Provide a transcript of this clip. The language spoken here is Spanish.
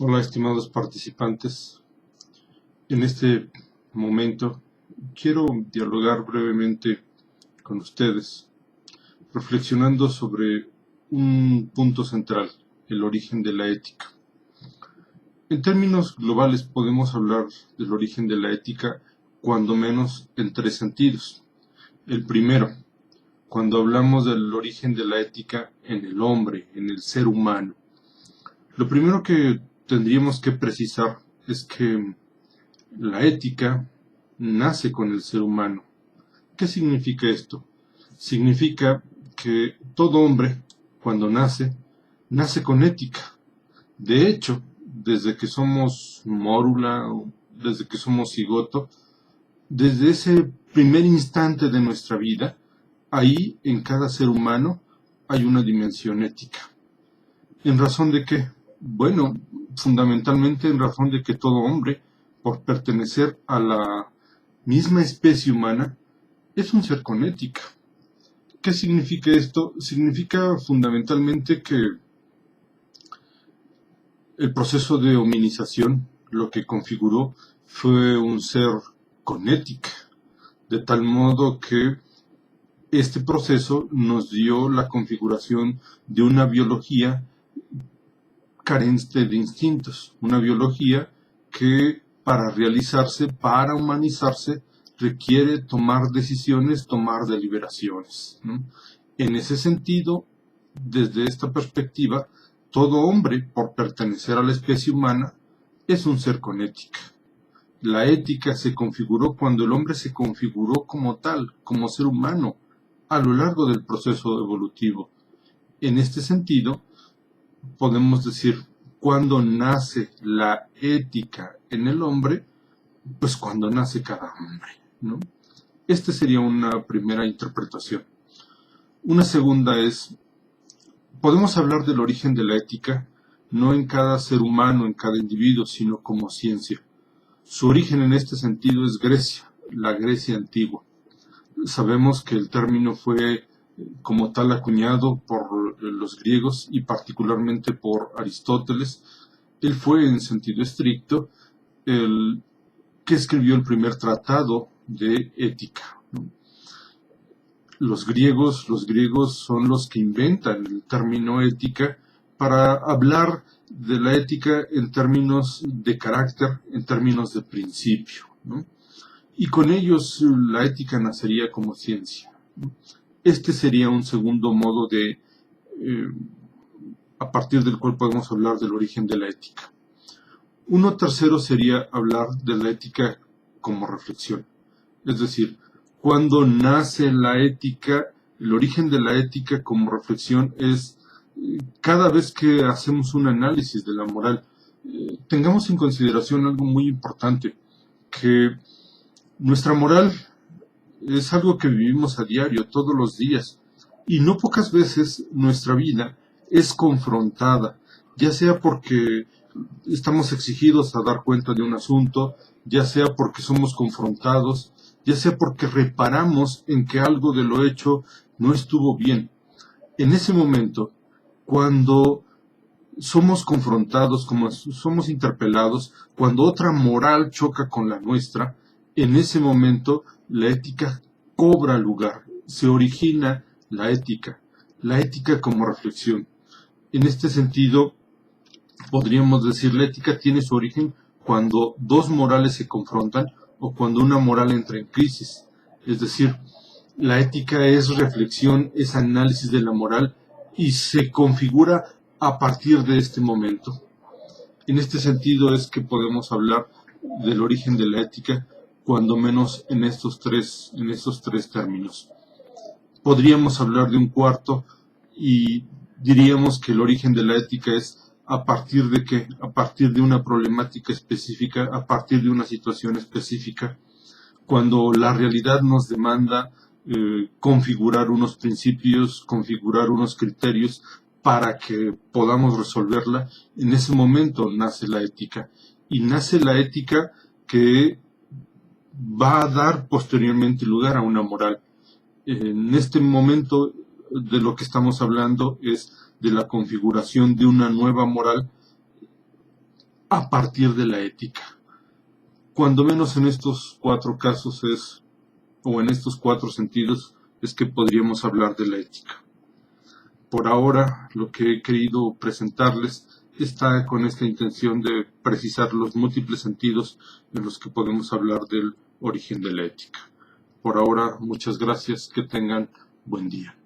Hola, estimados participantes. En este momento quiero dialogar brevemente con ustedes, reflexionando sobre un punto central, el origen de la ética. En términos globales podemos hablar del origen de la ética cuando menos en tres sentidos. El primero, cuando hablamos del origen de la ética en el hombre, en el ser humano. Lo primero que tendríamos que precisar es que la ética nace con el ser humano. ¿Qué significa esto? Significa que todo hombre, cuando nace con ética. De hecho, desde que somos mórula, o desde que somos cigoto, desde ese primer instante de nuestra vida, ahí en cada ser humano hay una dimensión ética. ¿En razón de qué? Bueno, fundamentalmente en razón de que todo hombre, por pertenecer a la misma especie humana, es un ser con ética. ¿Qué significa esto? Significa fundamentalmente que el proceso de hominización lo que configuró fue un ser con ética, de tal modo que este proceso nos dio la configuración de una biología carente de instintos, una biología que para realizarse, para humanizarse, requiere tomar decisiones, tomar deliberaciones, ¿no? En ese sentido, desde esta perspectiva, todo hombre, por pertenecer a la especie humana, es un ser con ética. La ética se configuró cuando el hombre se configuró como tal, como ser humano, a lo largo del proceso evolutivo. En este sentido, podemos decir, cuando nace la ética en el hombre, pues cuando nace cada hombre, ¿no? Esta sería una primera interpretación. Una segunda es, podemos hablar del origen de la ética, no en cada ser humano, en cada individuo, sino como ciencia. Su origen en este sentido es Grecia, la Grecia antigua. Sabemos que el término fue como tal acuñado por los griegos y particularmente por Aristóteles. Él fue, en sentido estricto, el que escribió el primer tratado de ética, ¿no? Los griegos son los que inventan el término ética para hablar de la ética en términos de carácter, en términos de principio, ¿no? Y con ellos la ética nacería como ciencia. Este sería un segundo modo a partir del cual podemos hablar del origen de la ética. Uno tercero sería hablar de la ética como reflexión. Es decir, cuando nace la ética, el origen de la ética como reflexión es cada vez que hacemos un análisis de la moral, tengamos en consideración algo muy importante, que nuestra moral es algo que vivimos a diario, todos los días, y no pocas veces nuestra vida es confrontada, ya sea porque estamos exigidos a dar cuenta de un asunto, ya sea porque somos confrontados, ya sea porque reparamos en que algo de lo hecho no estuvo bien. En ese momento, cuando somos confrontados, como somos interpelados, cuando otra moral choca con la nuestra, en ese momento la ética cobra lugar, se origina la ética como reflexión. En este sentido, podríamos decir, la ética tiene su origen cuando dos morales se confrontan o cuando una moral entra en crisis. Es decir, la ética es reflexión, es análisis de la moral y se configura a partir de este momento. En este sentido es que podemos hablar del origen de la ética, cuando menos en estos tres términos. Podríamos hablar de un cuarto y diríamos que el origen de la ética es a partir de qué, a partir de una problemática específica, a partir de una situación específica, cuando la realidad nos demanda configurar unos principios, configurar unos criterios para que podamos resolverla. En ese momento nace la ética, y nace la ética que va a dar posteriormente lugar a una moral. En este momento de lo que estamos hablando es de la configuración de una nueva moral a partir de la ética. Cuando menos en estos 4 casos o en estos 4 sentidos, es que podríamos hablar de la ética. Por ahora, lo que he querido presentarles está con esta intención de precisar los múltiples sentidos en los que podemos hablar del origen de la ética. Por ahora, muchas gracias, que tengan buen día.